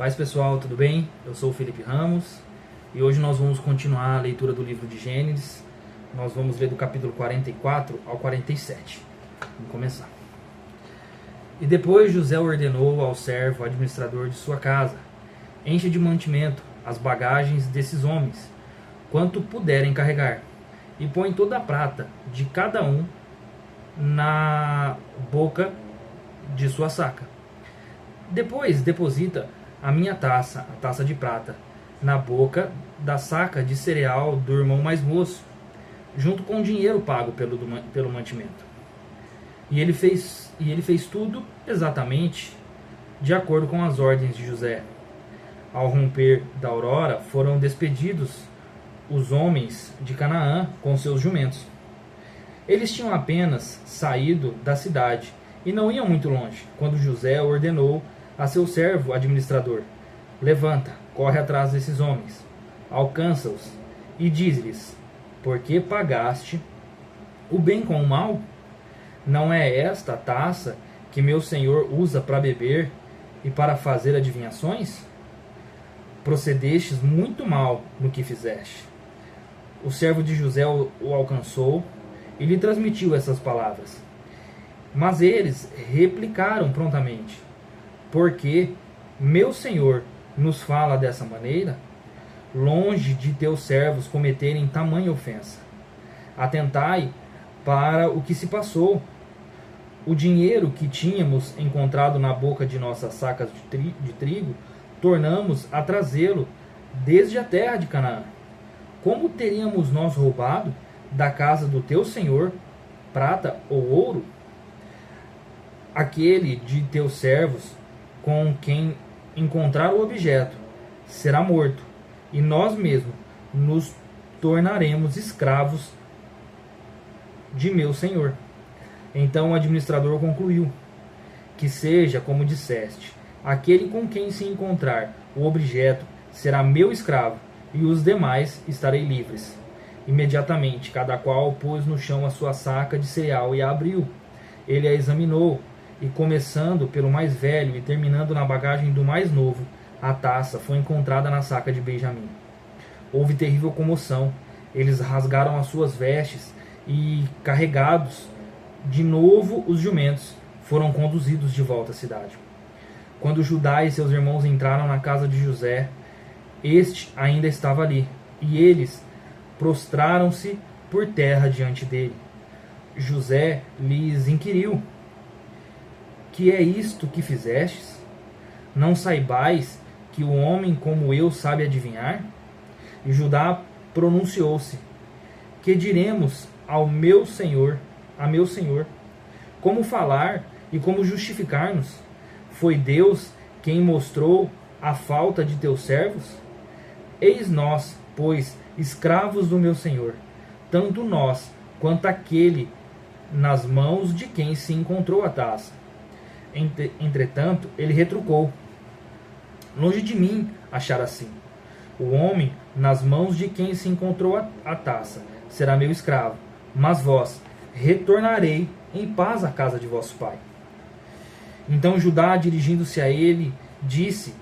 Paz pessoal, tudo bem? Eu sou o Felipe Ramos e hoje nós vamos continuar a leitura do livro de Gênesis. Nós vamos ler do capítulo 44 ao 47. Vamos começar. E depois José ordenou ao servo administrador de sua casa: enche de mantimento as bagagens desses homens, quanto puderem carregar, e põe toda a prata de cada um na boca de sua saca. Depois deposita a minha taça, a taça de prata, na boca da saca de cereal do irmão mais moço, junto com o dinheiro pago pelo mantimento. E ele fez tudo exatamente de acordo com as ordens de José. Ao romper da aurora, foram despedidos os homens de Canaã com seus jumentos. Eles tinham apenas saído da cidade e não iam muito longe, quando José ordenou a seu servo administrador: levanta, corre atrás desses homens, alcança-os e diz-lhes: por que pagaste o bem com o mal? Não é esta a taça que meu senhor usa para beber e para fazer adivinhações? Procedestes muito mal no que fizeste. O servo de José o alcançou e lhe transmitiu essas palavras. Mas eles replicaram prontamente: porque meu senhor nos fala dessa maneira? Longe de teus servos cometerem tamanha ofensa. Atentai para o que se passou. O dinheiro que tínhamos encontrado na boca de nossas sacas de trigo, tornamos a trazê-lo desde a terra de Canaã. Como teríamos nós roubado da casa do teu senhor prata ou ouro? Aquele de teus servos com quem encontrar o objeto será morto, e nós mesmos nos tornaremos escravos de meu senhor. Então o administrador concluiu: que seja como disseste, aquele com quem se encontrar o objeto será meu escravo, e os demais estarei livres. Imediatamente cada qual pôs no chão a sua saca de cereal e a abriu. Ele a examinou, e começando pelo mais velho e terminando na bagagem do mais novo, a taça foi encontrada na saca de Benjamim. Houve terrível comoção. Eles rasgaram as suas vestes e, carregados de novo os jumentos, foram conduzidos de volta à cidade. Quando Judá e seus irmãos entraram na casa de José, este ainda estava ali, e eles prostraram-se por terra diante dele. José lhes inquiriu: que é isto que fizestes? Não saibais que o homem como eu sabe adivinhar? E Judá pronunciou-se: que diremos ao meu senhor, a meu senhor? Como falar e como justificar-nos? Foi Deus quem mostrou a falta de teus servos? Eis nós, pois, escravos do meu senhor, tanto nós quanto aquele nas mãos de quem se encontrou a taça. Entretanto, ele retrucou: longe de mim achar assim. O homem nas mãos de quem se encontrou a taça será meu escravo, mas vós retornarei em paz à casa de vosso pai. Então Judá, dirigindo-se a ele, disse: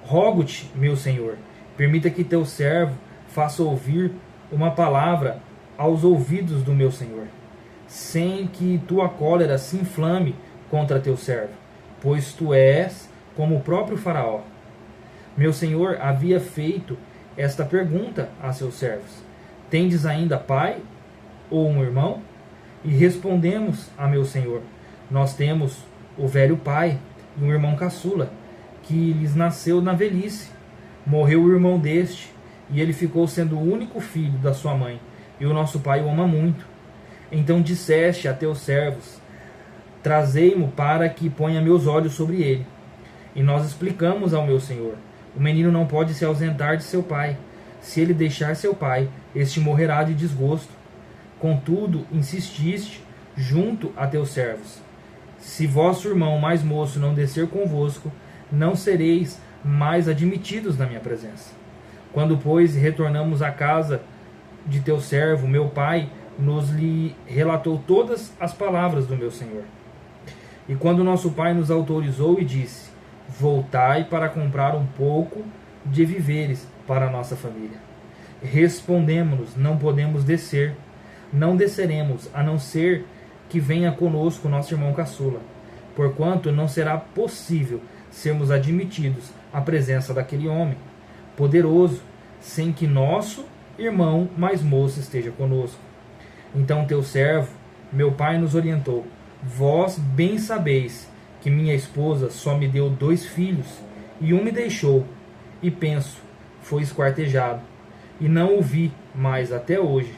rogo-te, meu senhor, permita que teu servo faça ouvir uma palavra aos ouvidos do meu senhor, sem que tua cólera se inflame contra teu servo, pois tu és como o próprio faraó. Meu senhor havia feito esta pergunta a seus servos: tendes ainda pai ou um irmão? E respondemos a meu senhor: nós temos o velho pai e um irmão caçula, que lhes nasceu na velhice. Morreu o irmão deste, e ele ficou sendo o único filho da sua mãe, e o nosso pai o ama muito. Então disseste a teus servos: trazei-mo para que ponha meus olhos sobre ele. E nós explicamos ao meu senhor: o menino não pode se ausentar de seu pai. Se ele deixar seu pai, este morrerá de desgosto. Contudo, insististe junto a teus servos: se vosso irmão mais moço não descer convosco, não sereis mais admitidos na minha presença. Quando, pois, retornamos à casa de teu servo, meu pai nos lhe relatou todas as palavras do meu senhor. E quando nosso pai nos autorizou e disse: voltai para comprar um pouco de víveres para a nossa família. Respondemos-nos: não podemos descer, não desceremos, a não ser que venha conosco nosso irmão caçula, porquanto não será possível sermos admitidos à presença daquele homem poderoso, sem que nosso irmão mais moço esteja conosco. Então teu servo, meu pai, nos orientou: vós bem sabeis que minha esposa só me deu 2 filhos, e um me deixou, e penso, foi esquartejado, e não o vi mais até hoje.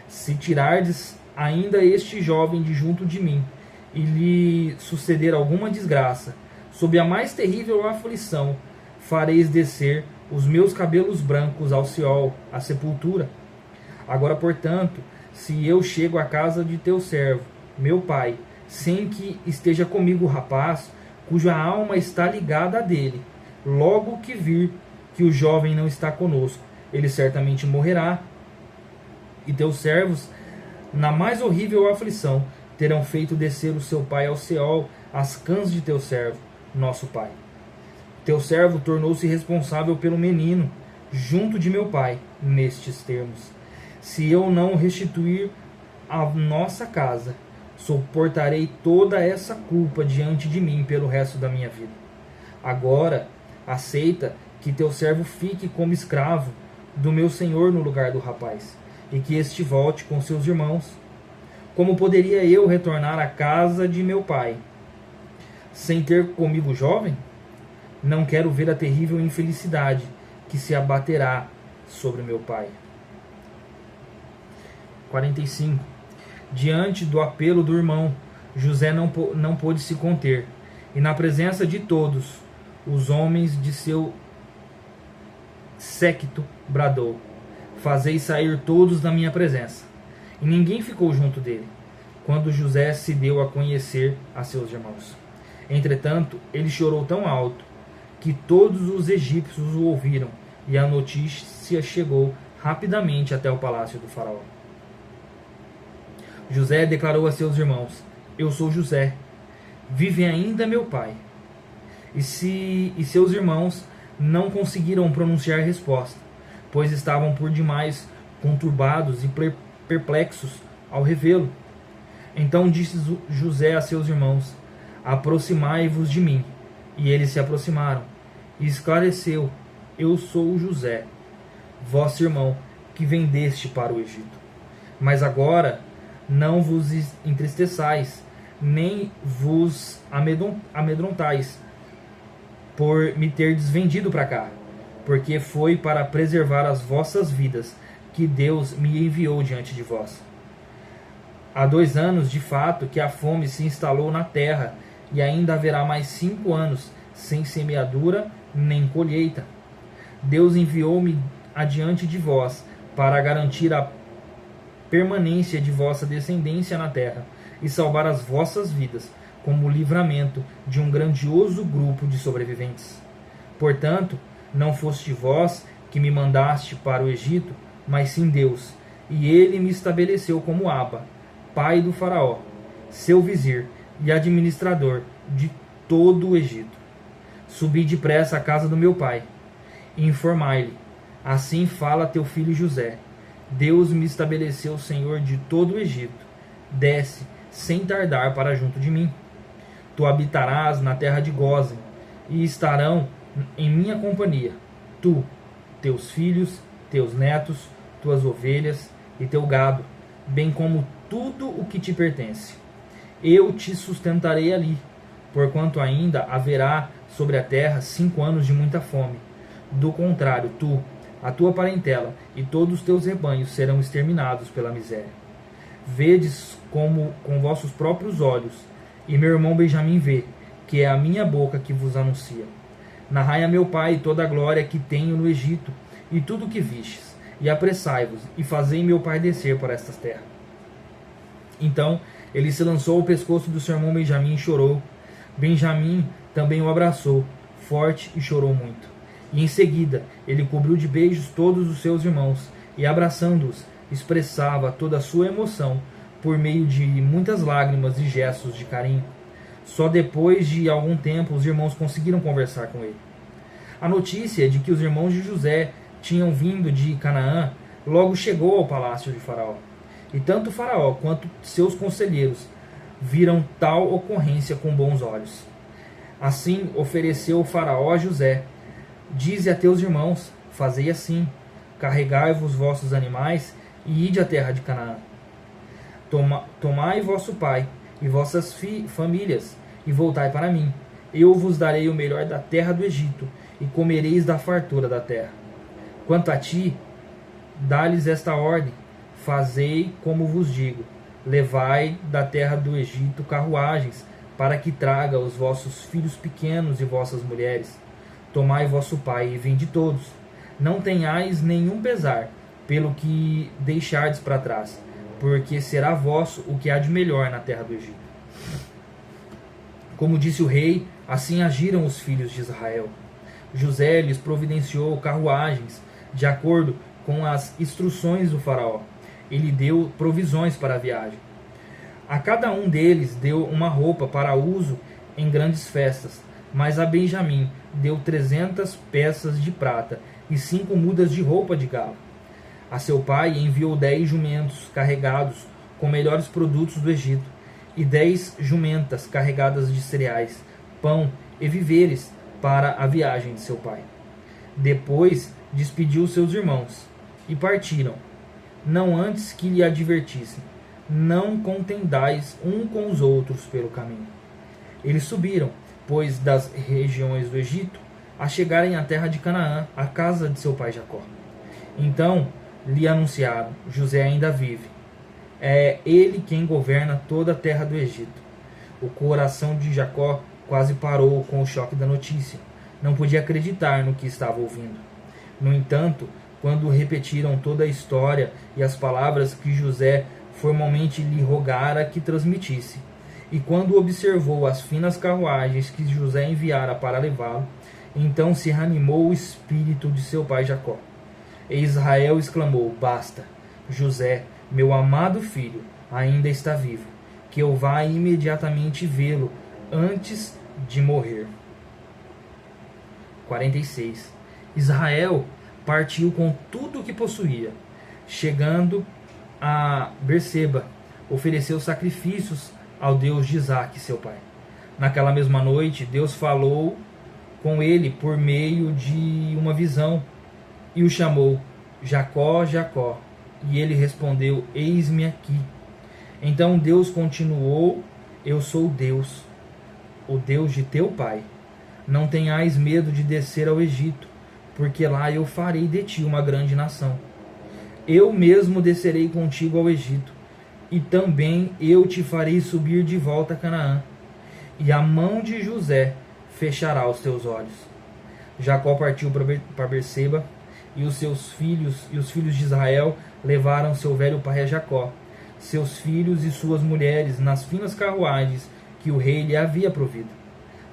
Se tirardes ainda este jovem de junto de mim, e lhe suceder alguma desgraça, sob a mais terrível aflição, fareis descer os meus cabelos brancos ao Seol, à sepultura. Agora, portanto, se eu chego à casa de teu servo, meu pai, sem que esteja comigo o rapaz, cuja alma está ligada a dele, logo que vir que o jovem não está conosco, ele certamente morrerá. E teus servos, na mais horrível aflição, terão feito descer o seu pai ao Seol, às cãs de teu servo, nosso pai. Teu servo tornou-se responsável pelo menino, junto de meu pai, nestes termos: se eu não restituir a nossa casa, suportarei toda essa culpa diante de mim pelo resto da minha vida. Agora, aceita que teu servo fique como escravo do meu senhor no lugar do rapaz, e que este volte com seus irmãos. Como poderia eu retornar à casa de meu pai sem ter comigo o jovem? Não quero ver a terrível infelicidade que se abaterá sobre meu pai. 45. Diante do apelo do irmão, José não pôde se conter, e na presença de todos os homens de seu séquito bradou: fazei sair todos da minha presença. E ninguém ficou junto dele, quando José se deu a conhecer a seus irmãos. Entretanto, ele chorou tão alto que todos os egípcios o ouviram, e a notícia chegou rapidamente até o palácio do faraó. José declarou a seus irmãos: eu sou José, vive ainda meu pai. E seus irmãos não conseguiram pronunciar resposta, pois estavam por demais conturbados e perplexos ao revê-lo. Então disse José a seus irmãos: aproximai-vos de mim. E eles se aproximaram, e esclareceu: eu sou José, vosso irmão, que vendeste para o Egito. Mas agora não vos entristeçais, nem vos amedrontais por me terdes vendido para cá, porque foi para preservar as vossas vidas que Deus me enviou diante de vós. Há 2 anos, de fato, que a fome se instalou na terra, e ainda haverá mais 5 anos sem semeadura nem colheita. Deus enviou-me adiante de vós para garantir a permanência de vossa descendência na terra e salvar as vossas vidas como o livramento de um grandioso grupo de sobreviventes. Portanto, não foste vós que me mandaste para o Egito, mas sim Deus, e ele me estabeleceu como Aba, pai do faraó, seu vizir e administrador de todo o Egito. Subi depressa à casa do meu pai e informai-lhe: assim fala teu filho José, Deus me estabeleceu senhor de todo o Egito. Desce sem tardar para junto de mim. Tu habitarás na terra de Gósen, e estarão em minha companhia, tu, teus filhos, teus netos, tuas ovelhas e teu gado, bem como tudo o que te pertence. Eu te sustentarei ali, porquanto ainda haverá sobre a terra 5 anos de muita fome. Do contrário, tu, a tua parentela e todos os teus rebanhos serão exterminados pela miséria. Vedes como com vossos próprios olhos, e meu irmão Benjamim vê, que é a minha boca que vos anuncia. Narrai a meu pai toda a glória que tenho no Egito, e tudo o que vistes, e apressai-vos, e fazei meu pai descer por estas terras. Então ele se lançou ao pescoço do seu irmão Benjamim e chorou. Benjamim também o abraçou, forte, e chorou muito. E em seguida ele cobriu de beijos todos os seus irmãos, e abraçando-os, expressava toda a sua emoção por meio de muitas lágrimas e gestos de carinho. Só depois de algum tempo os irmãos conseguiram conversar com ele. A notícia de que os irmãos de José tinham vindo de Canaã logo chegou ao palácio de Faraó. E tanto Faraó quanto seus conselheiros viram tal ocorrência com bons olhos. Assim ofereceu o Faraó a José: dize a teus irmãos, fazei assim, carregai-vos vossos animais e ide à terra de Canaã. Tomai vosso pai e vossas famílias e voltai para mim. Eu vos darei o melhor da terra do Egito e comereis da fartura da terra. Quanto a ti, dá-lhes esta ordem: fazei como vos digo. Levai da terra do Egito carruagens, para que traga os vossos filhos pequenos e vossas mulheres. Tomai vosso pai e vinde todos. Não tenhais nenhum pesar pelo que deixardes para trás, porque será vosso o que há de melhor na terra do Egito. Como disse o rei, assim agiram os filhos de Israel. José lhes providenciou carruagens, de acordo com as instruções do faraó. Ele deu provisões para a viagem. A cada um deles deu uma roupa para uso em grandes festas, mas a Benjamim deu 300 peças de prata e 5 mudas de roupa de galo. A seu pai enviou 10 jumentos carregados com melhores produtos do Egito, e 10 jumentas carregadas de cereais, pão e víveres para a viagem de seu pai. Depois despediu seus irmãos, e partiram, não antes que lhe advertissem: não contendais um com os outros pelo caminho. Eles subiram, pois, das regiões do Egito, a chegarem à terra de Canaã, à casa de seu pai Jacó. Então lhe anunciaram: José ainda vive. É ele quem governa toda a terra do Egito. O coração de Jacó quase parou com o choque da notícia. Não podia acreditar no que estava ouvindo. No entanto, quando repetiram toda a história e as palavras que José formalmente lhe rogara que transmitisse, e quando observou as finas carruagens que José enviara para levá-lo, então se reanimou o espírito de seu pai Jacó. E Israel exclamou: basta, José, meu amado filho, ainda está vivo, que eu vá imediatamente vê-lo antes de morrer. 46. Israel partiu com tudo o que possuía. Chegando a Berseba, ofereceu sacrifícios ao Deus de Isaque, seu pai. Naquela mesma noite, Deus falou com ele por meio de uma visão e o chamou: Jacó, Jacó. E ele respondeu: eis-me aqui. Então Deus continuou: eu sou Deus, o Deus de teu pai. Não tenhais medo de descer ao Egito, porque lá eu farei de ti uma grande nação. Eu mesmo descerei contigo ao Egito, e também eu te farei subir de volta a Canaã, e a mão de José fechará os teus olhos. Jacó partiu para Berseba, e os seus filhos e os filhos de Israel levaram seu velho pai a Jacó, seus filhos e suas mulheres nas finas carruagens que o rei lhe havia provido.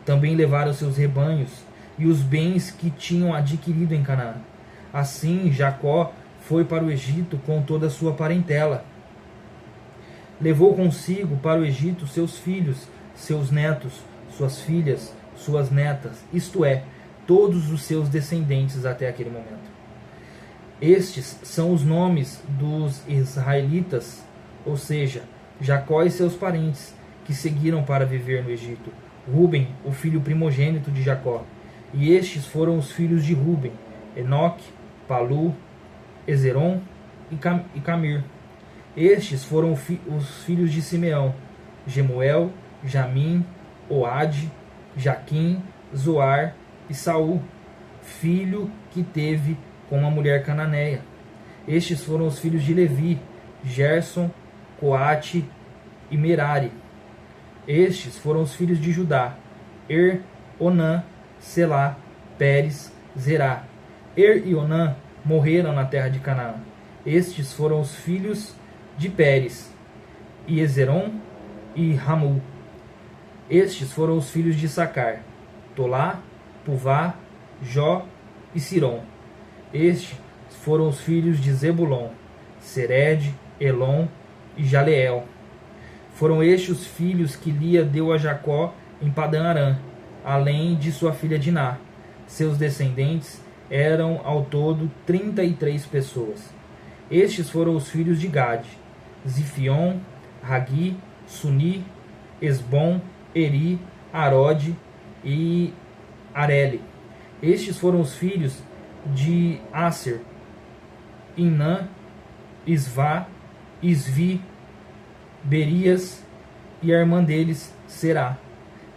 Também levaram seus rebanhos e os bens que tinham adquirido em Canaã. Assim Jacó foi para o Egito com toda a sua parentela. Levou consigo para o Egito seus filhos, seus netos, suas filhas, suas netas, isto é, todos os seus descendentes até aquele momento. Estes são os nomes dos israelitas, ou seja, Jacó e seus parentes, que seguiram para viver no Egito. Ruben, o filho primogênito de Jacó. E estes foram os filhos de Ruben: Enoque, Palu, Ezeron e Camir. Estes foram os filhos de Simeão: Gemuel, Jamim, Oade, Jaquim, Zoar e Saul, filho que teve com uma mulher cananeia. Estes foram os filhos de Levi: Gerson, Coate e Merari. Estes foram os filhos de Judá: Onã, Selá, Pérez, Zerá. E Onã morreram na terra de Canaã. Estes foram os filhos de Pérez: Ezeron e Ramul. Estes foram os filhos de Sacar: Tolá, Puvá, Jó e Sirom. Estes foram os filhos de Zebulon: Sered, Elon e Jaleel. Foram estes os filhos que Lia deu a Jacó em Padã Arã, além de sua filha Diná. Seus descendentes eram ao todo 33 pessoas. Estes foram os filhos de Gade: Zifion, Hagi, Suni, Esbom, Eri, Arode e Areli. Estes foram os filhos de Aser: Inã, Isvá, Isvi, Berias e a irmã deles, Será.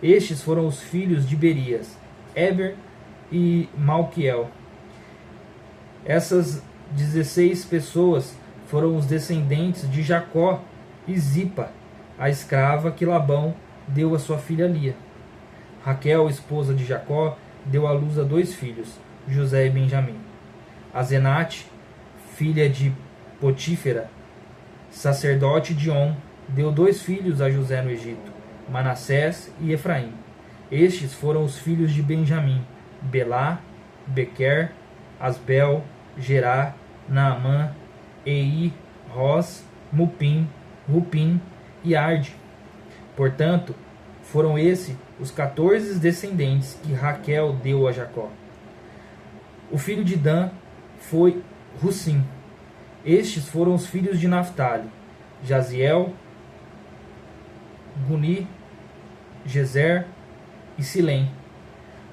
Estes foram os filhos de Berias: Eber e Malquiel. Essas 16 pessoas foram os descendentes de Jacó e Zipa, a escrava que Labão deu a sua filha Lia. Raquel, esposa de Jacó, deu à luz a 2 filhos, José e Benjamim. Azenate, filha de Potífera, sacerdote de On, deu 2 filhos a José no Egito, Manassés e Efraim. Estes foram os filhos de Benjamim: Belá, Bequer, Asbel, Gerá, Naamã, Ei, Ros, Mupim, Rupim e Arde. Portanto, foram esses os 14 descendentes que Raquel deu a Jacó. O filho de Dan foi Russim. Estes foram os filhos de Naphtali: Jaziel, Guni, Gezer e Silém.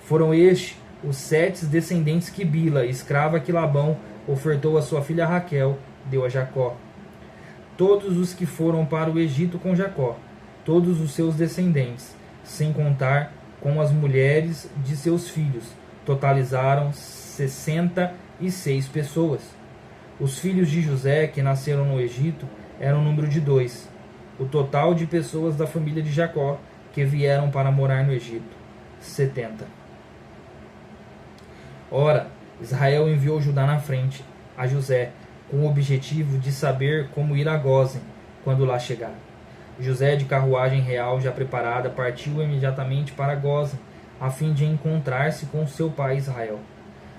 Foram estes os 7 descendentes que Bila, escrava que Labão ofertou a sua filha Raquel, deu a Jacó. Todos os que foram para o Egito com Jacó, todos os seus descendentes, sem contar com as mulheres de seus filhos, totalizaram 66 pessoas. Os filhos de José que nasceram no Egito eram o número de 2. O total de pessoas da família de Jacó que vieram para morar no Egito: 70. Ora, Israel enviou Judá na frente a José, com o objetivo de saber como ir a Gósen quando lá chegar. José, de carruagem real já preparada, partiu imediatamente para Gósen, a fim de encontrar-se com seu pai Israel.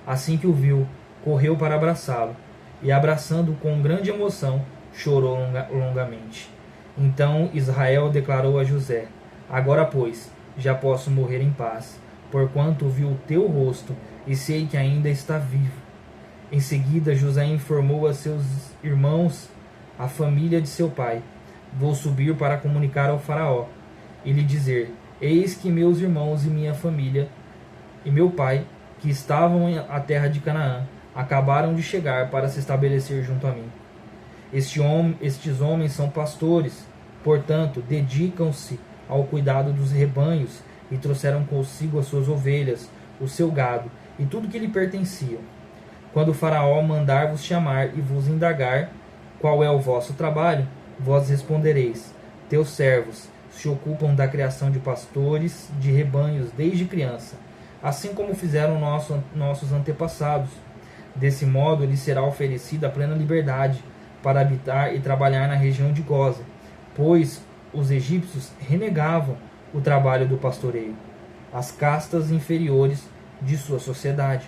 Assim que o viu, correu para abraçá-lo, e abraçando-o com grande emoção, chorou longamente. Então Israel declarou a José: Agora, pois, já posso morrer em paz, porquanto vi o teu rosto e sei que ainda está vivo. Em seguida, José informou a seus irmãos, a família de seu pai: Vou subir para comunicar ao faraó e lhe dizer: Eis que meus irmãos e minha família e meu pai, que estavam à terra de Canaã, acabaram de chegar para se estabelecer junto a mim. Estes homens são pastores, portanto, dedicam-se ao cuidado dos rebanhos e trouxeram consigo as suas ovelhas, o seu gado e tudo que lhe pertencia. Quando o faraó mandar vos chamar e vos indagar qual é o vosso trabalho, vós respondereis: Teus servos se ocupam da criação de pastores de rebanhos desde criança, assim como fizeram nossos antepassados. Desse modo, lhes será oferecida a plena liberdade para habitar e trabalhar na região de Gósen, pois os egípcios renegavam o trabalho do pastoreio, as castas inferiores de sua sociedade.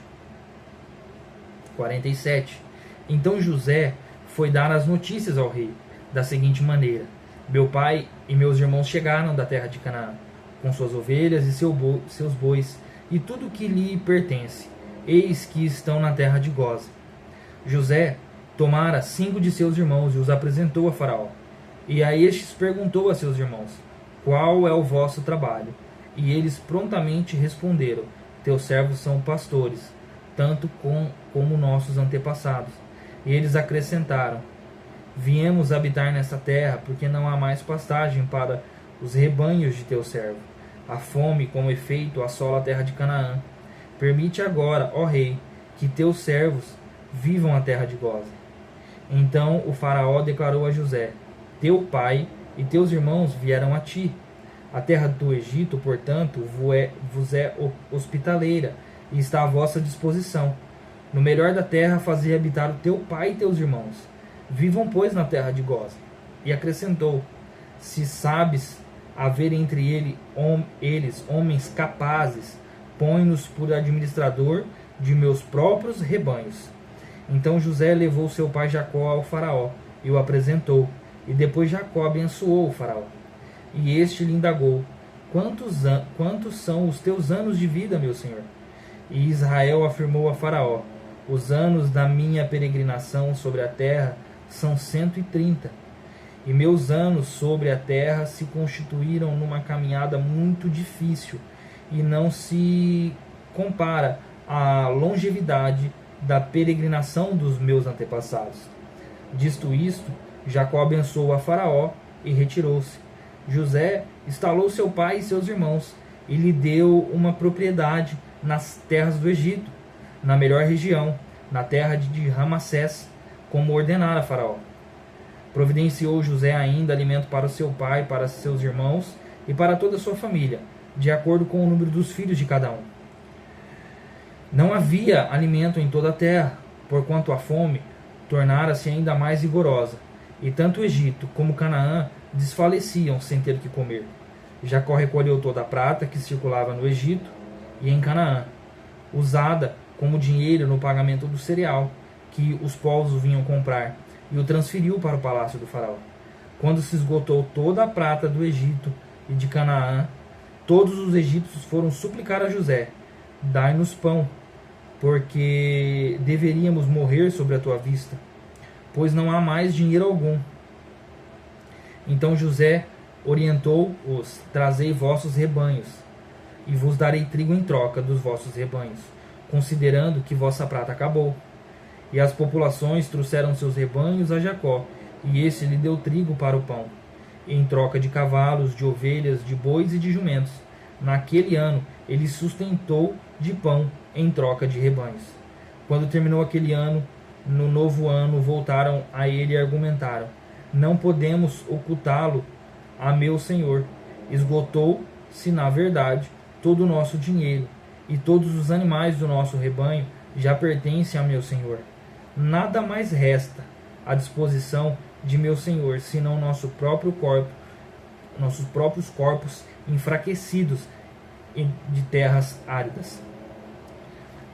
47. Então José foi dar as notícias ao rei, da seguinte maneira: Meu pai e meus irmãos chegaram da terra de Canaã, com suas ovelhas e seus bois, e tudo que lhe pertence. Eis que estão na terra de Gósen. José tomara 5 de seus irmãos e os apresentou a Faraó. E a estes perguntou a seus irmãos: Qual é o vosso trabalho? E eles prontamente responderam: Teus servos são pastores, tanto como nossos antepassados. E eles acrescentaram: Viemos habitar nesta terra, porque não há mais pastagem para os rebanhos de teu servo. A fome, como efeito, assola a terra de Canaã. Permite agora, ó rei, que teus servos vivam a terra de Gósen. Então o faraó declarou a José: Teu pai e teus irmãos vieram a ti. A terra do Egito, portanto, vos é hospitaleira e está à vossa disposição. No melhor da terra fazei habitar o teu pai e teus irmãos. Vivam, pois, na terra de Gósen. E acrescentou: Se sabes haver entre eles homens capazes, põe-nos por administrador de meus próprios rebanhos. Então José levou seu pai Jacó ao faraó e o apresentou. E depois Jacó abençoou o faraó. E este lhe indagou: quantos são os teus anos de vida, meu senhor? E Israel afirmou a Faraó: os anos da minha peregrinação sobre a terra são 130, e meus anos sobre a terra se constituíram numa caminhada muito difícil, e não se compara à longevidade da peregrinação dos meus antepassados. Dito isto, Jacó abençoou a Faraó e retirou-se. José instalou seu pai e seus irmãos, e lhe deu uma propriedade nas terras do Egito, na melhor região, na terra de Ramassés, como ordenara Faraó. Providenciou José ainda alimento para o seu pai, para seus irmãos e para toda a sua família, de acordo com o número dos filhos de cada um. Não havia alimento em toda a terra, porquanto a fome tornara-se ainda mais rigorosa, e tanto o Egito como Canaã desfaleciam sem ter que comer. Jacó recolheu toda a prata que circulava no Egito e em Canaã, usada como dinheiro no pagamento do cereal que os povos vinham comprar, e o transferiu para o palácio do faraó. Quando se esgotou toda a prata do Egito e de Canaã, todos os egípcios foram suplicar a José: dai-nos pão, porque deveríamos morrer sobre a tua vista, pois não há mais dinheiro algum. Então José orientou-os: trazei vossos rebanhos, e vos darei trigo em troca dos vossos rebanhos, considerando que vossa prata acabou. E as populações trouxeram seus rebanhos a Jacó, e este lhe deu trigo para o pão, em troca de cavalos, de ovelhas, de bois e de jumentos. Naquele ano ele sustentou de pão em troca de rebanhos. Quando terminou aquele ano, no novo ano voltaram a ele e argumentaram: não podemos ocultá-lo a meu senhor. Esgotou-se, na verdade, todo o nosso dinheiro, e todos os animais do nosso rebanho já pertencem a meu senhor. Nada mais resta à disposição de meu senhor, senão nossos próprios corpos enfraquecidos de terras áridas.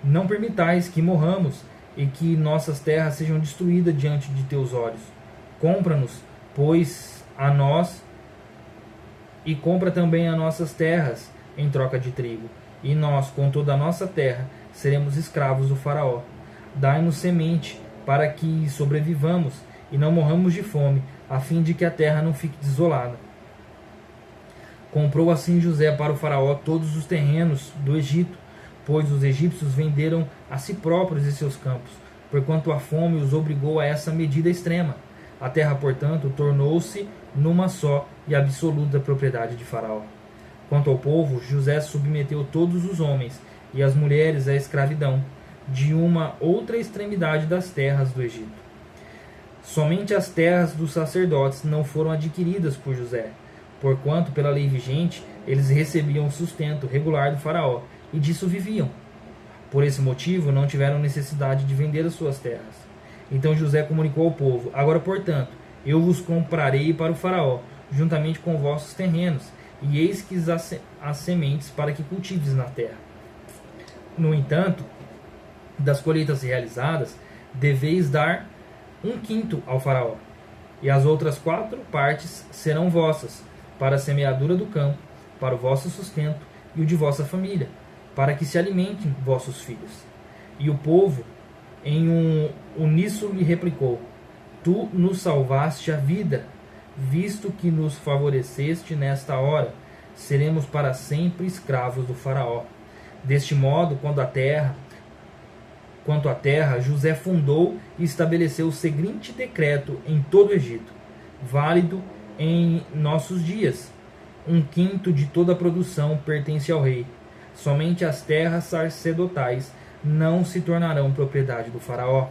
Não permitais que morramos e que nossas terras sejam destruídas diante de teus olhos. Compra-nos, pois, a nós, e compra também as nossas terras em troca de trigo. E nós, com toda a nossa terra, seremos escravos do faraó. Dai-nos semente, para que sobrevivamos e não morramos de fome, a fim de que a terra não fique desolada. Comprou assim José para o faraó todos os terrenos do Egito, pois os egípcios venderam a si próprios e seus campos, porquanto a fome os obrigou a essa medida extrema. A terra, portanto, tornou-se numa só e absoluta propriedade de Faraó. Quanto ao povo, José submeteu todos os homens e as mulheres à escravidão, de uma outra extremidade das terras do Egito. Somente as terras dos sacerdotes não foram adquiridas por José, porquanto, pela lei vigente, eles recebiam o sustento regular do Faraó, e disso viviam. Por esse motivo, não tiveram necessidade de vender as suas terras. Então José comunicou ao povo: agora, portanto, eu vos comprarei para o Faraó, juntamente com vossos terrenos, e eis que as sementes para que cultives na terra. No entanto, das colheitas realizadas, deveis dar 1/5 ao Faraó, e as outras 4 partes serão vossas, para a semeadura do campo, para o vosso sustento e o de vossa família, para que se alimentem vossos filhos. E o povo, em uníssono, lhe replicou: tu nos salvaste a vida, visto que nos favoreceste nesta hora, seremos para sempre escravos do Faraó. Deste modo, quanto à terra, José fundou e estabeleceu o seguinte decreto em todo o Egito, válido em nossos dias: 1/5 de toda a produção pertence ao rei. Somente as terras sacerdotais não se tornarão propriedade do Faraó.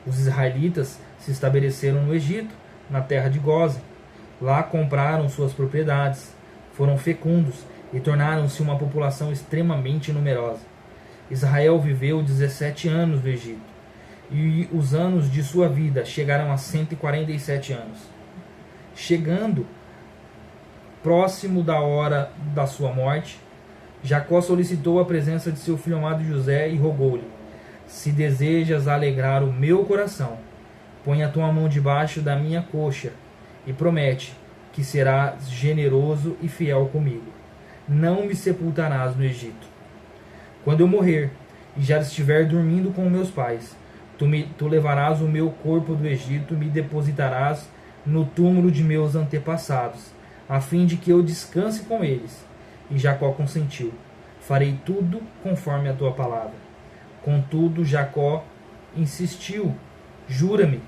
Os israelitas se estabeleceram no Egito, na terra de Gósen. Lá compraram suas propriedades, foram fecundos e tornaram-se uma população extremamente numerosa. Israel viveu 17 anos no Egito, e os anos de sua vida chegaram a 147 anos. Chegando próximo da hora da sua morte, Jacó solicitou a presença de seu filho amado José e rogou-lhe: se desejas alegrar o meu coração, põe a tua mão debaixo da minha coxa e promete que serás generoso e fiel comigo. não me sepultarás no Egito. Quando eu morrer e já estiver dormindo com meus pais, tu levarás o meu corpo do Egito e me depositarás no túmulo de meus antepassados, a fim de que eu descanse com eles. E Jacó consentiu. Farei tudo conforme a tua palavra. Contudo, Jacó insistiu. Jura-me.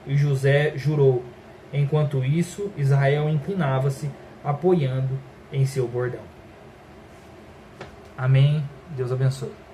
E José jurou. Enquanto isso, Israel inclinava-se, apoiando em seu bordão. Amém. Deus abençoe.